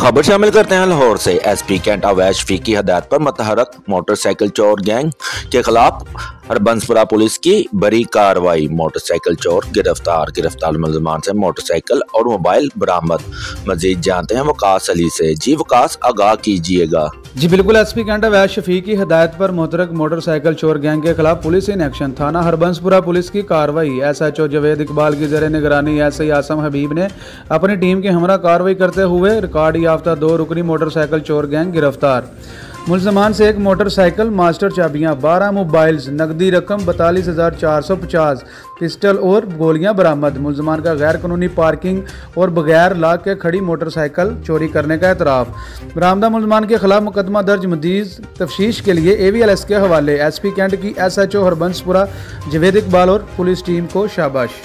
खबर शामिल करते हैं लाहौर से। एसपी कैंट अवैश फी की हदायत पर मतहरक मोटरसाइकिल चोर गैंग के खिलाफ हरबंसपुरा पुलिस की बड़ी कार्रवाई। मोटरसाइकिल चोर गिरफ्तार मुलजमान से मोटरसाइकिल और मोबाइल बरामद। मजीद जानते हैं वकास अली से। जी वकास, आगाह कीजिएगा। जी बिल्कुल, एसपी कैंट अवैश शफी की हदायत पर मुतरक मोटरसाइकिल चोर गैंग के खिलाफ पुलिस इन एक्शन। थाना हरबंसपुरा पुलिस की कार्रवाई। SHO जवेद इकबाल की ज़र निगरानी SI आसम हबीब ने अपनी टीम के हमरा कार्रवाई करते हुए रिकॉर्ड याफ्ता 2 रुकनी मोटरसाइकिल चोर गैंग गिरफ्तार। मुलजमान से एक मोटरसाइकिल, मास्टर चाबियां, 12 मोबाइल्स, नकदी रकम 42,450, पिस्टल और गोलियां बरामद। मुलजमान का गैर कानूनी पार्किंग और बगैर लाक के खड़ी मोटरसाइकिल चोरी करने का एतराफ़। बरामदा मुलजमान के खिलाफ मुकदमा दर्ज। मज़ीद तफ्तीश के लिए AVLS के हवाले। SP कैंट की SHO हरबंसपुरा जवेद इकबाल और पुलिस टीम को शाबाश।